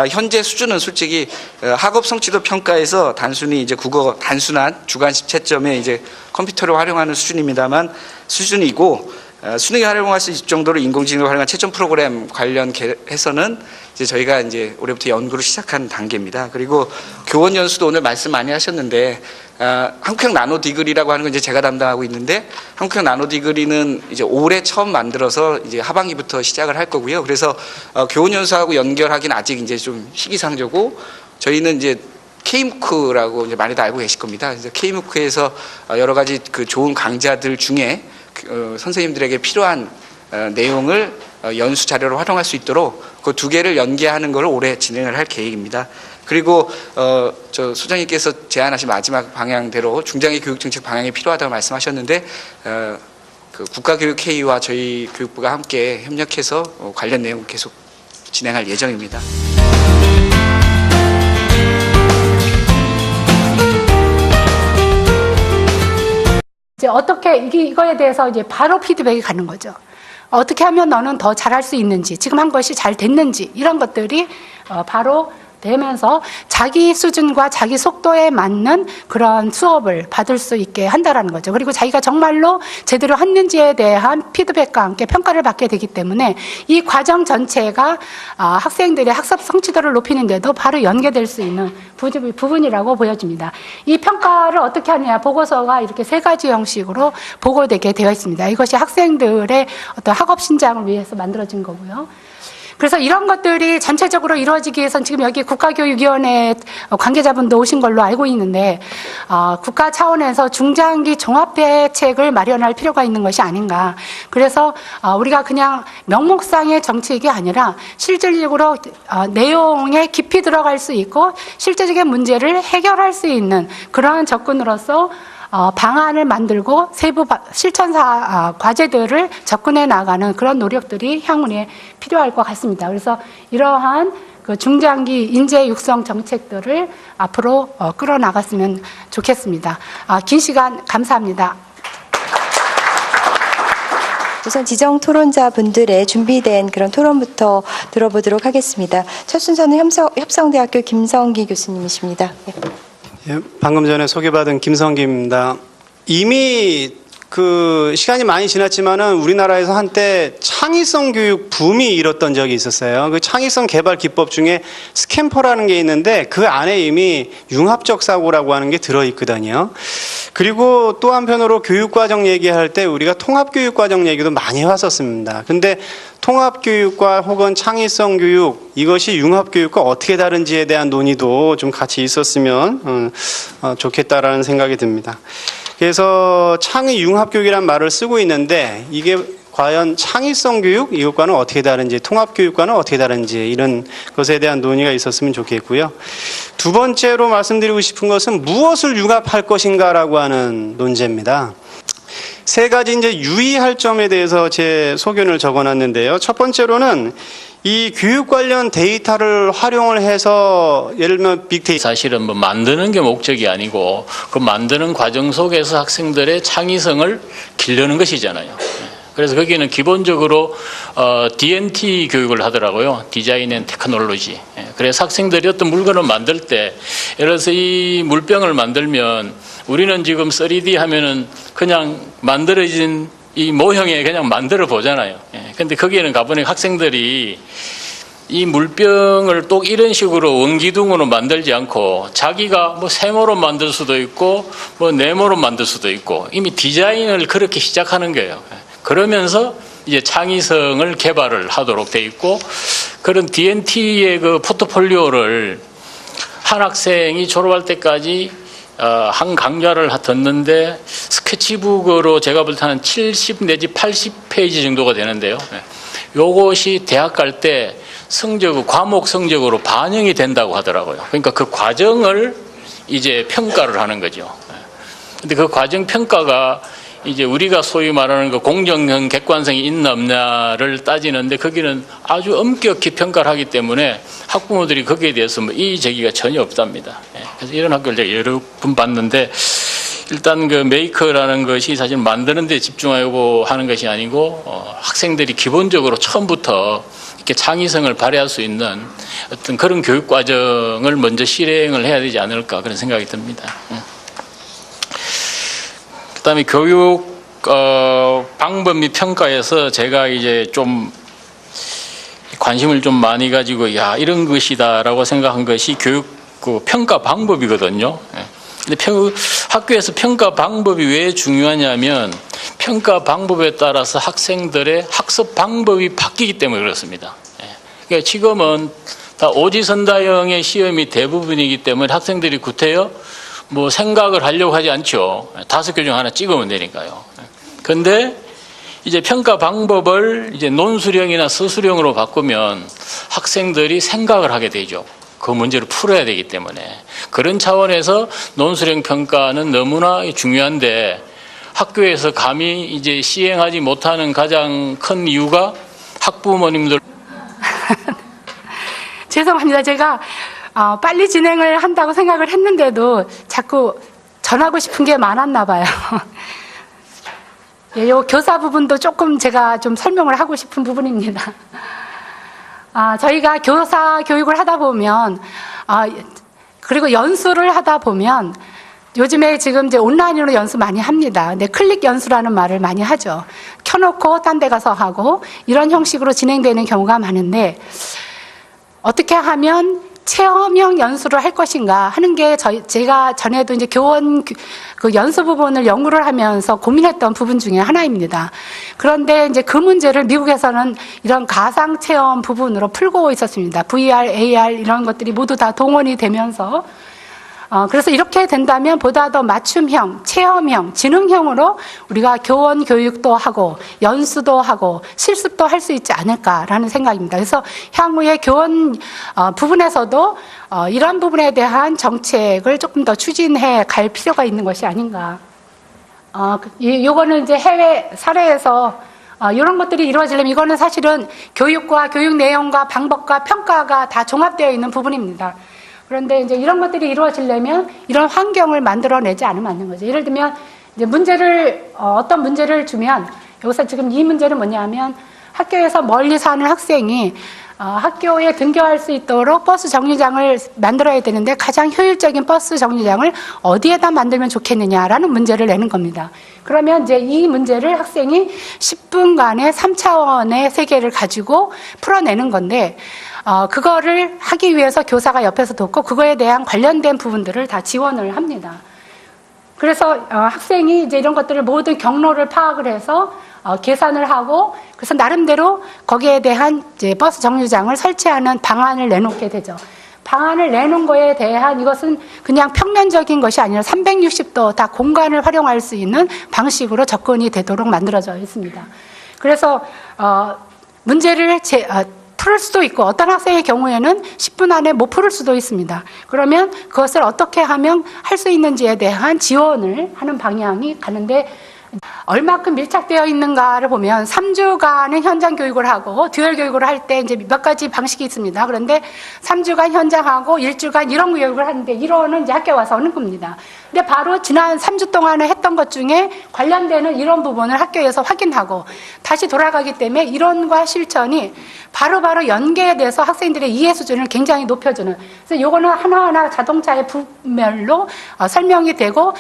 현재 수준은 솔직히 학업 성취도 평가에서 단순히 이제 국어 단순한 주관식 채점에 이제 컴퓨터를 활용하는 수준입니다만 수준이고 수능에 활용할 수 있을 정도로 인공지능을 활용한 채점 프로그램 관련해서는 이제 저희가 이제 올해부터 연구를 시작한 단계입니다. 그리고 교원 연수도 오늘 말씀 많이 하셨는데 한국형 나노 디그리라고 하는 건 이제 제가 담당하고 있는데 한국형 나노 디그리는 이제 올해 처음 만들어서 이제 하반기부터 시작을 할 거고요. 그래서 교원 연수하고 연결하기는 아직 이제 좀 시기상조고 저희는 이제 K무크라고 이제 많이들 알고 계실 겁니다. 그래서 K무크에서 여러 가지 그 좋은 강좌들 중에 선생님들에게 필요한 내용을 연수 자료로 활용할 수 있도록 그 두 개를 연계하는 걸 올해 진행을 할 계획입니다. 그리고 저 소장님께서 제안하신 마지막 방향대로 중장기 교육 정책 방향이 필요하다고 말씀하셨는데 그 국가교육회의와 저희 교육부가 함께 협력해서 관련 내용 계속 진행할 예정입니다. 이제 어떻게 이거에 대해서 이제 바로 피드백이 가는 거죠. 어떻게 하면 너는 더 잘할 수 있는지, 지금 한 것이 잘 됐는지 이런 것들이 바로 되면서 자기 수준과 자기 속도에 맞는 그런 수업을 받을 수 있게 한다라는 거죠. 그리고 자기가 정말로 제대로 했는지에 대한 피드백과 함께 평가를 받게 되기 때문에 이 과정 전체가 학생들의 학습 성취도를 높이는 데도 바로 연계될 수 있는 부분이라고 보여집니다. 이 평가를 어떻게 하느냐, 보고서가 이렇게 3가지 형식으로 보고되게 되어 있습니다. 이것이 학생들의 어떤 학업 신장을 위해서 만들어진 거고요. 그래서 이런 것들이 전체적으로 이루어지기 위해서는 지금 여기 국가교육위원회 관계자분도 오신 걸로 알고 있는데 국가 차원에서 중장기 종합대책을 마련할 필요가 있는 것이 아닌가. 그래서 우리가 그냥 명목상의 정책이 아니라 실질적으로 내용에 깊이 들어갈 수 있고 실제적인 문제를 해결할 수 있는 그러한 접근으로서 방안을 만들고 세부 실천사 과제들을 접근해 나가는 그런 노력들이 향후에 필요할 것 같습니다. 그래서 이러한 그 중장기 인재 육성 정책들을 앞으로 끌어나갔으면 좋겠습니다. 긴 시간 감사합니다. 우선 지정 토론자 분들의 준비된 그런 토론부터 들어보도록 하겠습니다. 첫 순서는 협성대학교 김성기 교수님이십니다. 네. 예, 방금 전에 소개받은 김성기입니다. 이미 그 시간이 많이 지났지만은 우리나라에서 한때 창의성 교육 붐이 일었던 적이 있었어요. 그 창의성 개발 기법 중에 스캠퍼라는 게 있는데 그 안에 이미 융합적 사고라고 하는 게 들어있거든요. 그리고 또 한편으로 교육과정 얘기할 때 우리가 통합교육과정 얘기도 많이 했었습니다. 근데 통합교육과 혹은 창의성 교육, 이것이 융합교육과 어떻게 다른지에 대한 논의도 좀 같이 있었으면 좋겠다라는 생각이 듭니다. 그래서 창의 융합교육이라는 말을 쓰고 있는데 이게 과연 창의성 교육 이것과는 어떻게 다른지, 통합교육과는 어떻게 다른지 이런 것에 대한 논의가 있었으면 좋겠고요. 두 번째로 말씀드리고 싶은 것은 무엇을 융합할 것인가라고 하는 논제입니다. 세 가지 이제 유의할 점에 대해서 제 소견을 적어놨는데요. 첫 번째로는 이 교육 관련 데이터를 활용을 해서 예를 들면 빅데이터 사실은 뭐 만드는 게 목적이 아니고 그 만드는 과정 속에서 학생들의 창의성을 기르는 것이잖아요. 그래서 거기는 기본적으로 D&T 교육을 하더라고요. 디자인 앤 테크놀로지. 그래서 학생들이 어떤 물건을 만들 때 예를 들어서 이 물병을 만들면 우리는 지금 3D 하면은 그냥 만들어진 이 모형에 그냥 만들어 보잖아요. 근데 거기에는 가보니 학생들이 이 물병을 또 이런 식으로 원기둥으로 만들지 않고 자기가 뭐 세모로 만들 수도 있고 뭐 네모로 만들 수도 있고 이미 디자인을 그렇게 시작하는 거예요. 그러면서 이제 창의성을 개발을 하도록 돼 있고 그런 D&T의 그 포트폴리오를 한 학생이 졸업할 때까지 한 강좌를 듣는데 스케치북으로 제가 볼 때는 70 내지 80페이지 정도가 되는데요. 요것이 대학 갈 때 성적, 과목 성적으로 반영이 된다고 하더라고요. 그러니까 그 과정을 이제 평가를 하는 거죠. 근데 그 과정 평가가 이제 우리가 소위 말하는 그 공정성, 객관성이 있나 없냐를 따지는데 거기는 아주 엄격히 평가를 하기 때문에 학부모들이 거기에 대해서 뭐 이의 제기가 전혀 없답니다. 그래서 이런 학교를 제가 여러 분 봤는데 일단 그 메이커라는 것이 사실 만드는 데 집중하고 하는 것이 아니고 학생들이 기본적으로 처음부터 이렇게 창의성을 발휘할 수 있는 어떤 그런 교육 과정을 먼저 실행을 해야 되지 않을까 그런 생각이 듭니다. 그다음에 교육 방법 및 평가에서 제가 이제 좀 관심을 좀 많이 가지고 야 이런 것이다라고 생각한 것이 교육 그 평가 방법이거든요. 근데 학교에서 평가 방법이 왜 중요하냐면 평가 방법에 따라서 학생들의 학습 방법이 바뀌기 때문에 그렇습니다. 그러니까 지금은 다 오지선다형의 시험이 대부분이기 때문에 학생들이 구태여 뭐 생각을 하려고 하지 않죠. 5개 중 하나 찍으면 되니까요. 근데 이제 평가 방법을 이제 논술형이나 서술형으로 바꾸면 학생들이 생각을 하게 되죠. 그 문제를 풀어야 되기 때문에. 그런 차원에서 논술형 평가는 너무나 중요한데 학교에서 감히 이제 시행하지 못하는 가장 큰 이유가 학부모님들. 죄송합니다. 제가 빨리 진행을 한다고 생각을 했는데도 자꾸 전하고 싶은 게 많았나 봐요. 이 교사 부분도 조금 제가 좀 설명을 하고 싶은 부분입니다. 저희가 교사 교육을 하다 보면 그리고 연수를 하다 보면 요즘에 지금 이제 온라인으로 연수 많이 합니다. 근데 클릭 연수라는 말을 많이 하죠. 켜놓고 딴 데 가서 하고 이런 형식으로 진행되는 경우가 많은데 어떻게 하면 체험형 연수를 할 것인가 하는 게 제가 전에도 이제 교원 그 연수 부분을 연구를 하면서 고민했던 부분 중에 하나입니다. 그런데 이제 그 문제를 미국에서는 이런 가상 체험 부분으로 풀고 있었습니다. VR, AR 이런 것들이 모두 다 동원이 되면서 그래서 이렇게 된다면 보다 더 맞춤형, 체험형, 지능형으로 우리가 교원 교육도 하고 연수도 하고 실습도 할 수 있지 않을까라는 생각입니다. 그래서 향후에 교원 부분에서도 이런 부분에 대한 정책을 조금 더 추진해 갈 필요가 있는 것이 아닌가. 요거는 이제 해외 사례에서 이런 것들이 이루어지려면 이거는 사실은 교육과 교육 내용과 방법과 평가가 다 종합되어 있는 부분입니다. 그런데 이제 이런 것들이 이루어지려면 이런 환경을 만들어내지 않으면 안 되는 거죠. 예를 들면 이제 어떤 문제를 주면 여기서 지금 이 문제는 뭐냐면 학교에서 멀리 사는 학생이 학교에 등교할 수 있도록 버스 정류장을 만들어야 되는데 가장 효율적인 버스 정류장을 어디에다 만들면 좋겠느냐라는 문제를 내는 겁니다. 그러면 이제 이 문제를 학생이 10분간의 3차원의 세계를 가지고 풀어내는 건데 그거를 하기 위해서 교사가 옆에서 돕고 그거에 대한 관련된 부분들을 다 지원을 합니다. 그래서 학생이 이제 이런 것들을 모든 경로를 파악을 해서 계산을 하고 그래서 나름대로 거기에 대한 이제 버스 정류장을 설치하는 방안을 내놓게 되죠. 방안을 내놓은 거에 대한 이것은 그냥 평면적인 것이 아니라 360도 다 공간을 활용할 수 있는 방식으로 접근이 되도록 만들어져 있습니다. 그래서 문제를 풀을 수도 있고 어떤 학생의 경우에는 10분 안에 못 풀을 수도 있습니다. 그러면 그것을 어떻게 하면 할 수 있는지에 대한 지원을 하는 방향이 가는데 얼마큼 밀착되어 있는가를 보면 3주간은 현장 교육을 하고 듀얼 교육을 할 때 이제 몇 가지 방식이 있습니다. 그런데 3주간 현장하고 1주간 이론 교육을 하는데 이론은 이제 학교에 와서 하는 겁니다. 근데 바로 지난 3주 동안에 했던 것 중에 관련되는 이론 부분을 학교에서 확인하고 다시 돌아가기 때문에 이론과 실천이 바로바로 연계돼서 학생들의 이해 수준을 굉장히 높여주는. 그래서 요거는 하나하나 자동차의 부분별로 설명이 되고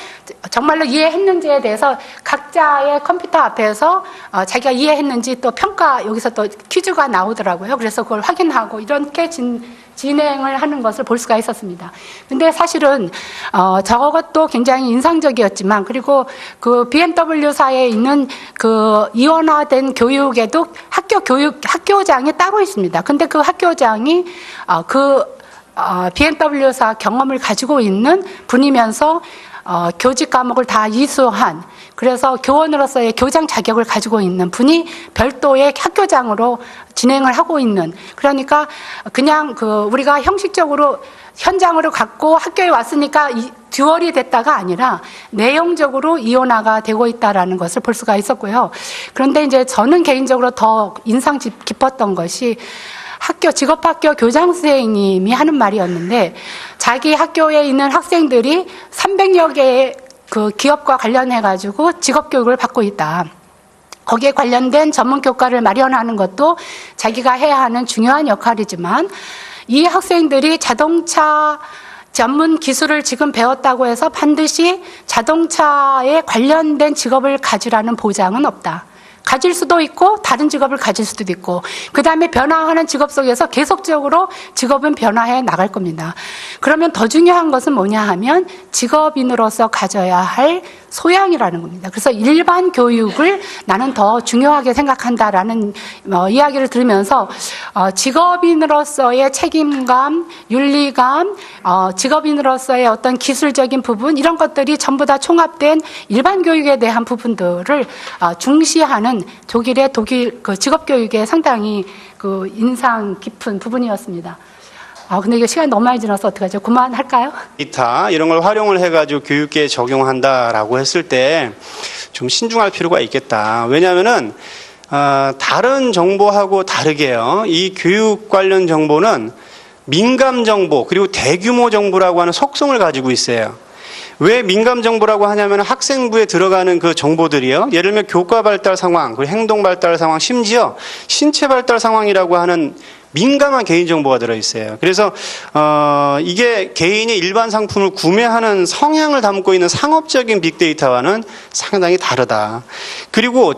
정말로 이해했는지에 대해서 각자의 컴퓨터 앞에서 자기가 이해했는지 또 평가 여기서 또 퀴즈가 나오더라고요. 그래서 그걸 확인하고 이렇게 진행을 하는 것을 볼 수가 있었습니다. 근데 사실은 저것도 굉장히 인상적이었지만 그리고 그 BMW사에 있는 그 이원화된 교육에도 학교장이 따로 있습니다. 근데 그 학교장이 BMW사 경험을 가지고 있는 분이면서 교직 과목을 다 이수한 그래서 교원으로서의 교장 자격을 가지고 있는 분이 별도의 학교장으로 진행을 하고 있는 그러니까 그냥 우리가 형식적으로 현장으로 갖고 학교에 왔으니까 듀얼이 됐다가 아니라 내용적으로 이원화가 되고 있다라는 것을 볼 수가 있었고요. 그런데 이제 저는 개인적으로 더 인상 깊었던 것이 직업학교 교장 선생님이 하는 말이었는데 자기 학교에 있는 학생들이 300여 개의 그 기업과 관련해가지고 직업교육을 받고 있다. 거기에 관련된 전문 교과를 마련하는 것도 자기가 해야 하는 중요한 역할이지만 이 학생들이 자동차 전문 기술을 지금 배웠다고 해서 반드시 자동차에 관련된 직업을 가지라는 보장은 없다. 가질 수도 있고 다른 직업을 가질 수도 있고 그다음에 변화하는 직업 속에서 계속적으로 직업은 변화해 나갈 겁니다. 그러면 더 중요한 것은 뭐냐 하면 직업인으로서 가져야 할 소양이라는 겁니다. 그래서 일반 교육을 나는 더 중요하게 생각한다라는 이야기를 들으면서 직업인으로서의 책임감, 윤리감, 직업인으로서의 어떤 기술적인 부분 이런 것들이 전부 다 총합된 일반 교육에 대한 부분들을 중시하는 독일 그 직업교육의 상당히 그 인상 깊은 부분이었습니다. 근데 이게 시간이 너무 많이 지나서 어떡하죠? 그만할까요? 데이터 이런 걸 활용을 해가지고 교육계에 적용한다라고 했을 때 좀 신중할 필요가 있겠다. 왜냐하면은 다른 정보하고 다르게요. 이 교육 관련 정보는 민감 정보 그리고 대규모 정보라고 하는 속성을 가지고 있어요. 왜 민감 정보라고 하냐면 학생부에 들어가는 그 정보들이요. 예를 들면 교과 발달 상황, 그리고 행동 발달 상황, 심지어 신체 발달 상황이라고 하는 민감한 개인 정보가 들어있어요. 그래서 이게 개인이 일반 상품을 구매하는 성향을 담고 있는 상업적인 빅데이터와는 상당히 다르다. 그리고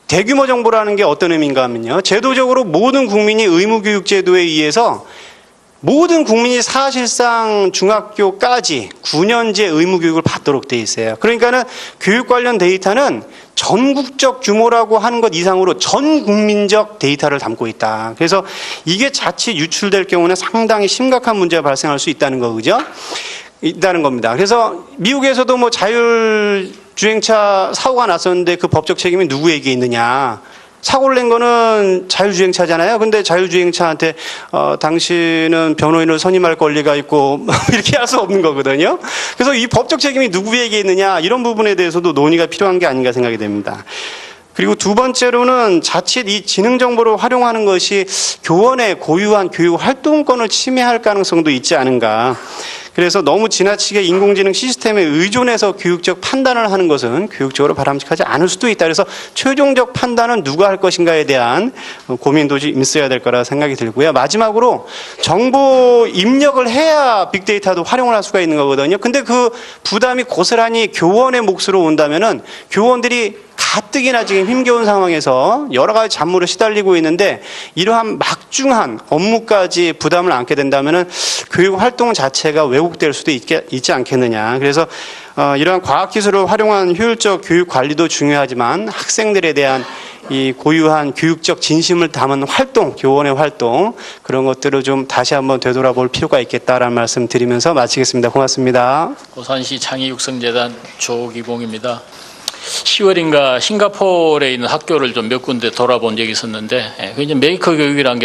대규모 정보라는 게 어떤 의미인가 하면요. 제도적으로 모든 국민이 의무교육제도에 의해서 모든 국민이 사실상 중학교까지 9년제 의무교육을 받도록 돼 있어요. 그러니까는 교육 관련 데이터는 전국적 규모라고 하는 것 이상으로 전 국민적 데이터를 담고 있다. 그래서 이게 자칫 유출될 경우는 상당히 심각한 문제가 발생할 수 있다는 거죠. 있다는 겁니다. 그래서 미국에서도 뭐 자율주행차 사고가 났었는데 그 법적 책임이 누구에게 있느냐. 사고를 낸 거는 자율주행차잖아요. 근데 자율주행차한테 당신은 변호인을 선임할 권리가 있고 이렇게 할 수 없는 거거든요. 그래서 이 법적 책임이 누구에게 있느냐 이런 부분에 대해서도 논의가 필요한 게 아닌가 생각이 됩니다. 그리고 두 번째로는 자칫 이 지능 정보를 활용하는 것이 교원의 고유한 교육 활동권을 침해할 가능성도 있지 않은가. 그래서 너무 지나치게 인공지능 시스템에 의존해서 교육적 판단을 하는 것은 교육적으로 바람직하지 않을 수도 있다. 그래서 최종적 판단은 누가 할 것인가에 대한 고민도 좀 있어야 될 거라 생각이 들고요. 마지막으로 정보 입력을 해야 빅데이터도 활용을 할 수가 있는 거거든요. 근데 그 부담이 고스란히 교원의 몫으로 온다면은 교원들이 가뜩이나 지금 힘겨운 상황에서 여러 가지 잡무를 시달리고 있는데 이러한 막중한 업무까지 부담을 안게 된다면은 교육 활동 자체가 왜곡될 수도 있지 않겠느냐. 그래서 이러한 과학기술을 활용한 효율적 교육 관리도 중요하지만 학생들에 대한 이 고유한 교육적 진심을 담은 활동, 교원의 활동 그런 것들을 좀 다시 한번 되돌아볼 필요가 있겠다라는 말씀 드리면서 마치겠습니다. 고맙습니다. 고산시 창의육성재단 조기봉입니다. 10월인가 싱가포르에 있는 학교를 좀 몇 군데 돌아본 적이 있었는데, 그 이제 메이커 교육이라는 게